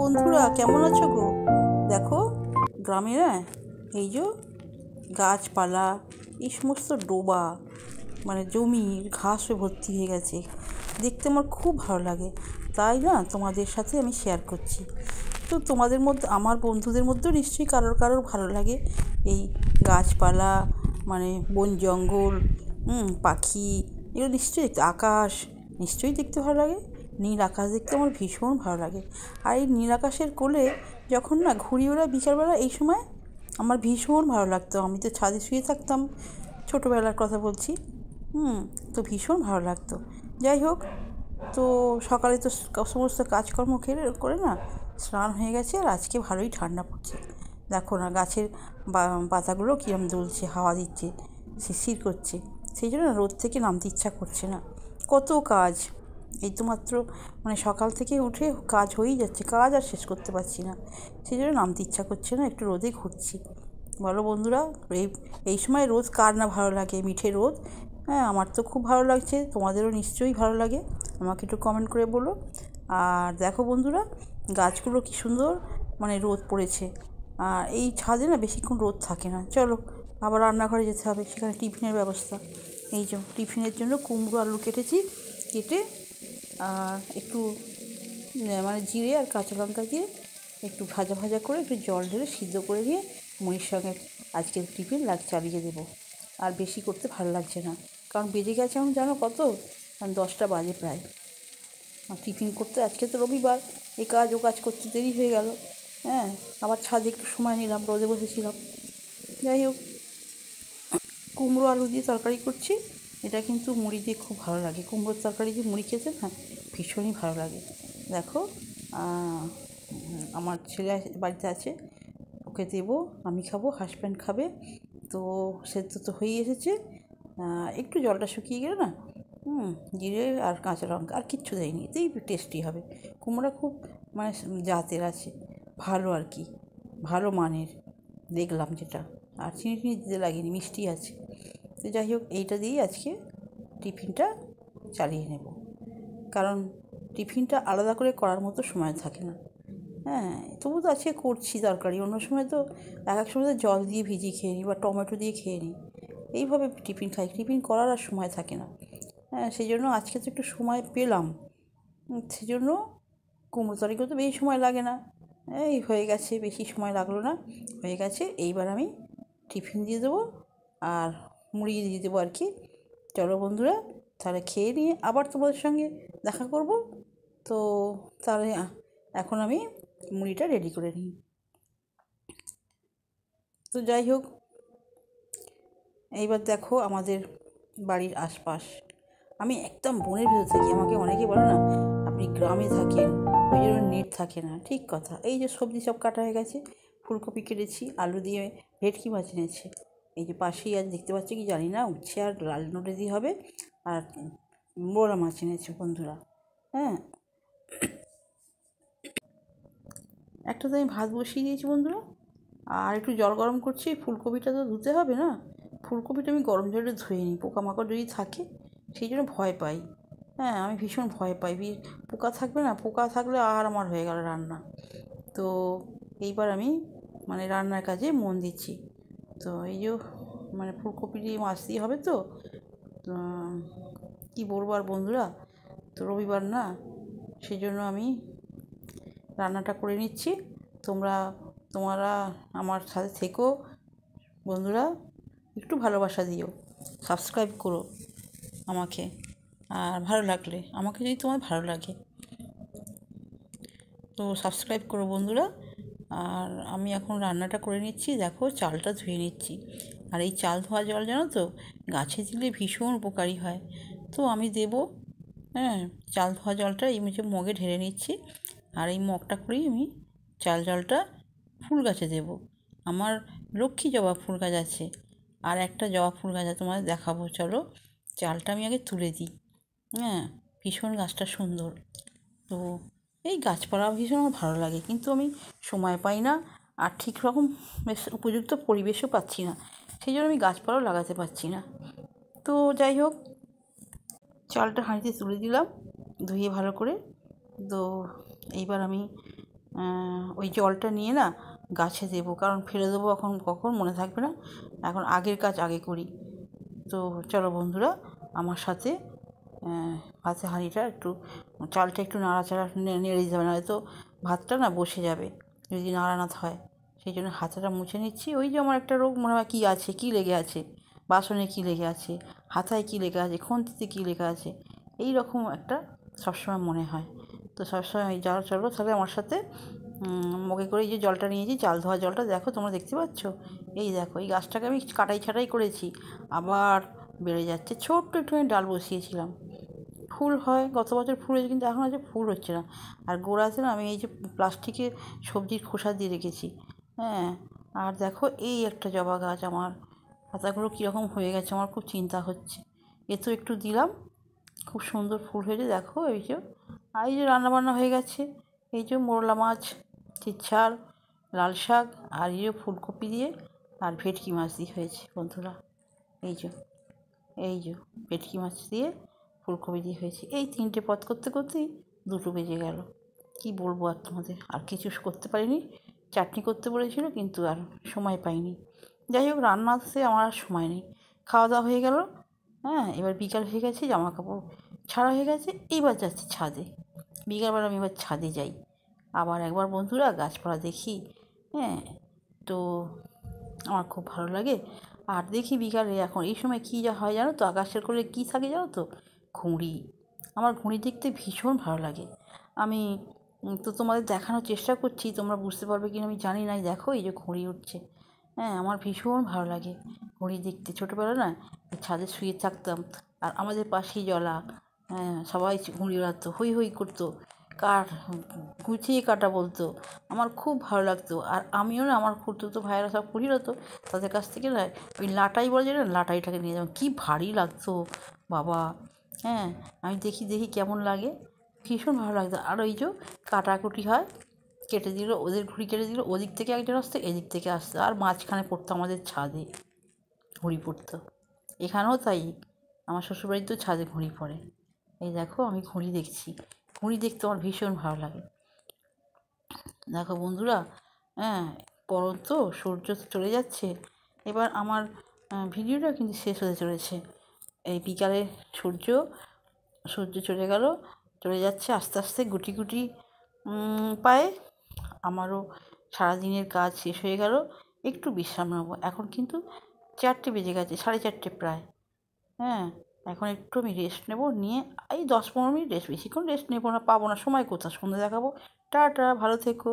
বন্ধুরা, কেমন আছো গো? দেখো, গ্রামে না এই যে গাছপালা, এই সমস্ত ডোবা মানে জমি ঘাসে ভর্তি হয়ে গেছে, দেখতে আমার খুব ভালো লাগে। তাই না তোমাদের সাথে আমি শেয়ার করছি। তো তোমাদের মধ্যে, আমার বন্ধুদের মধ্যেও নিশ্চয়ই কারোর কারোর ভালো লাগে এই গাছপালা, মানে বন জঙ্গল, পাখি, এগুলো নিশ্চয়ই দেখতে, আকাশ নিশ্চয়ই দেখতে ভালো লাগে। নীল আকাশ দেখতে আমার ভীষণ ভালো লাগে। আর এই নীল আকাশের কোলে যখন না ঘুড়ি ওড়ায় বিকালবেলা, এই সময় আমার ভীষণ ভালো লাগতো। আমি তো ছাদে শুয়ে থাকতাম, ছোটোবেলার কথা বলছি। তো ভীষণ ভালো লাগতো। যাই হোক, তো সকালে তো সমস্ত কাজকর্ম করে না স্নান হয়ে গেছে, আর আজকে ভালোই ঠান্ডা পড়ছে। দেখো না গাছের পাতাগুলো কীরকম দুলছে, হাওয়া দিচ্ছে, শিরশির করছে। সেই জন্য রোদ থেকে নামতে ইচ্ছা করছে না। কত কাজ, এই তো মাত্র মানে সকাল থেকে উঠে কাজ হয়েই যাচ্ছে, কাজ আর শেষ করতে পারছি না। সেই জন্য নামতে ইচ্ছা করছে না, একটু রোদে ঘুরছি। বলো বন্ধুরা, এই সময় রোদ কার না ভালো লাগে? মিঠে রোদ, হ্যাঁ, আমার তো খুব ভালো লাগছে, তোমাদেরও নিশ্চয়ই ভালো লাগে। আমাকে একটু কমেন্ট করে বলো। আর দেখো বন্ধুরা, গাছগুলো কী সুন্দর মানে রোদ পড়েছে। আর এই ছাদে না বেশিক্ষণ রোদ থাকে না। চলো আবার রান্নাঘরে যেতে হবে, সেখানে টিফিনের ব্যবস্থা। এই যে টিফিনের জন্য কুমড়ো আলু কেটেছি, কেটে আর একটু মানে জিরে আর কাঁচা লঙ্কা দিয়ে একটু ভাজা ভাজা করে একটু জল ঢেলে সিদ্ধ করে নিয়ে মুড়ির সঙ্গে আজকে টিফিন চালিয়ে দেবো। আর বেশি করতে ভালো লাগছে না, কারণ বেজে গেছে এখন জানো কত, কারণ 10টা বাজে প্রায়। আর টিফিন করতে আজকে তো রবিবার, এই কাজ ও কাজ করতে দেরি হয়ে গেল। হ্যাঁ, আবার ছাদে একটু সময় নিলাম, রোদে বসেছিলাম। যাই হোক, কুমড়ো আলু দিয়ে তরকারি করছি। এটা কিন্তু মুড়ি দিয়ে খুব ভালো লাগে। কুমড়োর তরকারি দিয়ে মুড়ি খেতে না ভীষণই ভালো লাগে। দেখো, আমার ছেলে বাড়িতে আছে, ওকে দেবো, আমি খাবো, হাজব্যান্ড খাবে। তো সেদ্ধ তো হয়ে এসেছে, একটু জলটা শুকিয়ে গেলে না জিরে আর কাঁচা লঙ্কা আর কিচ্ছু দেয়নি, এতেই টেস্টি হবে। কুমড়োটা খুব মানে জাতের আছে, ভালো আর কি, ভালো মানের দেখলাম যেটা। আর চিনি টিনি দিতে লাগেনি, মিষ্টি আছে। তো যাই হোক, এইটা দিয়েই আজকে টিফিনটা চালিয়ে নেব, কারণ টিফিনটা আলাদা করে করার মতো সময় থাকে না। হ্যাঁ, তবু তো আজকে করছি তরকারি, অন্য সময় তো এক সময় তো জল দিয়ে ভিজিয়ে খেয়ে নিই বা টমেটো দিয়ে খেয়ে নিই, এইভাবে টিফিন খাই, টিফিন করার আর সময় থাকে না। হ্যাঁ, সেই জন্য আজকে তো একটু সময় পেলাম, সেই জন্য কুমড়ো তরকারি করতে বেশি সময় লাগে না। এই হয়ে গেছে, বেশি সময় লাগলো না, হয়ে গেছে। এইবার আমি টিফিন দিয়ে দেবো আর মুড়ি দিয়ে দেবো আর কি। চলো বন্ধুরা, তাহলে খেয়ে নিয়ে আবার তোমাদের সঙ্গে দেখা করব। তো তাহলে এখন আমি মুড়িটা রেডি করে নিই। তো যাই হোক, এইবার দেখো আমাদের বাড়ির আশপাশ, আমি একদম বনের ভিতর থাকি। আমাকে অনেকে বলে না আপনি গ্রামে থাকেন, ওই জন্য নেট থাকে না। ঠিক কথা। এই যে সবজি সব কাটা হয়ে গেছে, ফুলকপি কেটেছি, আলু দিয়ে ভেটকি মাছ এনেছে, এই যে পাশেই আজ দেখতে পাচ্ছি কি জানি না, উচ্ছে আর লাল নোটে দিয়ে হবে। আর মোলা মাছ এনেছে বন্ধুরা। হ্যাঁ, একটা তো আমি ভাত বসিয়ে দিয়েছি বন্ধুরা, আর একটু জল গরম করছি। ফুলকপিটা তো ধুতে হবে না, ফুলকপিটা আমি গরম জলে ধুয়ে নিই, পোকামাকড় যদি থাকে সেই জন্য ভয় পাই। হ্যাঁ, আমি ভীষণ ভয় পাই, পোকা থাকবে না, পোকা থাকলে আর আমার হয়ে গেল রান্না। তো এইবার আমি মানে রান্নার কাজে মন দিচ্ছি। তো এই যে মানে ফুলকপি দিয়ে মাছ দিয়ে হবে তো, কী বলবো আর বন্ধুরা, তো রবিবার না, সেই জন্য আমি রান্নাটা করে নিচ্ছি। তোমরা আমার সাথে থেকো বন্ধুরা, একটু ভালোবাসা দিও, সাবস্ক্রাইব করো আমাকে। আর ভালো লাগলে, আমাকে যদি তোমার ভালো লাগে তো সাবস্ক্রাইব করো বন্ধুরা। আর আমি এখন রান্নাটা করে নিচ্ছি। দেখো, চালটা ধুয়ে নিচ্ছি। আর এই চাল ধোয়া জল জানো তো, গাছে দিলে ভীষণ উপকারী হয়। তো আমি দেবো, হ্যাঁ, চাল ধোয়া জলটা এই মগে ঢেলে নিচ্ছি। আর এই মগটা করেই আমি চাল জলটা ফুল গাছে দেবো। আমার লক্ষ্মী জবা ফুল গাছ আছে, আর একটা জবা ফুল গাছ আছে, তোমাদের দেখাবো। চলো, চালটা আমি আগে তুলে দিই। হ্যাঁ, ভীষণ গাছটা সুন্দর। তো এই গাছপালা ভীষণ আমার ভালো লাগে, কিন্তু আমি সময় পাই না, আর ঠিক রকম বেশ উপযুক্ত পরিবেশও পাচ্ছি না, সেই জন্য আমি গাছপালাও লাগাতে পারছি না। তো যাই হোক, চালটা হাঁড়িতে তুলে দিলাম ধুয়ে ভালো করে। তো এইবার আমি ওই জলটা নিয়ে না গাছে দেবো, কারণ ফেলে দেবো এখন কখন মনে থাকবে না, এখন আগের কাজ আগে করি। তো চলো বন্ধুরা আমার সাথে ভাতের হাঁড়িটা একটু, চালটা একটু নাড়াচাড়া নেড়ে দিতে হবে, নয়তো ভাতটা না বসে যাবে যদি নাড়া না হয়। সেই জন্য হাতাটা মুছে নিচ্ছি। ওই যে আমার একটা রোগ মনে হয় কী আছে, কী লেগে আছে, বাসনে কী লেগে আছে, হাতায় কী লেগে আছে, খুন্তিতে কী লেগে আছে, এই রকম একটা সবসময় মনে হয়। তো সবসময় ওই যাও চলো তাহলে আমার সাথে মগে করে এই যে জলটা নিয়েছি, চাল ধোয়া জলটা, দেখো তোমরা দেখতে পাচ্ছ, এই দেখো এই গাছটাকে আমি কাটাই ছাটাই করেছি, আবার বেড়ে যাচ্ছে। ছোট্ট একটুখানি ডাল বসিয়েছিলাম, ফুল হয়, গত বছর ফুল হয়েছে, কিন্তু এখন আছে ফুল হচ্ছে না। আর গোড়াতে না আমি এই যে প্লাস্টিকের সবজির খোসা দিয়ে রেখেছি। হ্যাঁ, আর দেখো এই একটা জবা গাছ, আমার পাতাগুলো কীরকম হয়ে গেছে, আমার খুব চিন্তা হচ্ছে। এ তো একটু দিলাম, খুব সুন্দর ফুল হয়েছে দেখো। এই যে আর এই যে রান্নাবান্না হয়ে গেছে, এই যে মোরলা মাছ, চিচ্ছার, লাল শাক, আর এই যে ফুলকপি দিয়ে আর ভেটকি মাছ দিয়ে হয়েছে বন্ধুরা। এই যে ভেটকি মাছ দিয়ে ফুলকপি দিয়ে হয়েছে। এই 3টে পদ করতে করতেই 2টো বেজে গেল। কি বলবো আর তোমাদের, আর কিছু করতে পারিনি। চাটনি করতে বলেছিল কিন্তু আর সময় পাইনি। যাই হোক, রান্নাতে আমার আর সময় নেই। খাওয়া দাওয়া হয়ে গেল। হ্যাঁ, এবার বিকাল হয়ে গেছে, জামা কাপড় ছাড়া হয়ে গেছে, এইবার যাচ্ছি ছাদে। বিকালবেলা আমি এবার ছাদে যাই আবার একবার বন্ধুরা, গাছপালা দেখি। হ্যাঁ, তো আমার খুব ভালো লাগে। আর দেখি বিকালে এখন এই সময় কী যা হয় জানো তো, আকাশের কোলে কী থাকে জানো তো, ঘুড়ি। আমার ঘুড়ি দেখতে ভীষণ ভালো লাগে। আমি তো তোমাদের দেখানোর চেষ্টা করছি, তোমরা বুঝতে পারবে কি না আমি জানি না। দেখো এই যে ঘুড়ি উঠছে। হ্যাঁ, আমার ভীষণ ভালো লাগে ঘুড়ি দেখতে। ছোটোবেলা না ছাদে শুয়ে থাকতাম, আর আমাদের পাশেই জলা। হ্যাঁ, সবাই ঘুড়ি উড়াতো, হই হই করতো, কাঠ গুছিয়ে কাটা বলতো। আমার খুব ভালো লাগতো। আর আমিও না, আমার খুড়তুতো ভাইয়েরা সব ঘুড়ি উড়াতো, তাদের কাছ থেকে না ওই লাটাই বলে যায় না, লাটাইটাকে নিয়ে যাবো, কী ভারী লাগতো বাবা। হ্যাঁ, আমি দেখি দেখি কেমন লাগে, ভীষণ ভালো লাগতো। আর ওই যে কাটাকুটি হয়, কেটে দিল, ওদের ঘুড়ি কেটে দিল, ওদিক থেকে একজন আসতো, এদিক থেকে আসতো, আর মাঝখানে পড়তো আমাদের ছাদে ঘুড়ি পড়তো। এখানেও তাই, আমার শ্বশুরবাড়িতেও ছাদে ঘুড়ি পড়ে। এই দেখো আমি ঘুড়ি দেখছি, ঘুড়ি দেখতে আমার ভীষণ ভালো লাগে। দেখো বন্ধুরা, হ্যাঁ, পরন্ত তো সূর্য তো চলে যাচ্ছে। এবার আমার ভিডিওটা কিন্তু শেষ হতে চলেছে। এই বিকালে সূর্য চলে গেল, চলে যাচ্ছে আস্তে আস্তে গুটি গুটি পায়ে। আমারও সারাদিনের কাজ শেষ হয়ে গেল, একটু বিশ্রাম নেবো। এখন কিন্তু 4টে বেজে গেছে, 4:30 প্রায়। হ্যাঁ, এখন একটু আমি রেস্ট নেব, নিয়ে এই 10-15 মিনিট রেস্ট, বেশিক্ষণ রেস্ট নেবো না, পাবো না, সময় কোথায়, সন্ধ্যে দেখাবো। টাটা, ভালো থেকো।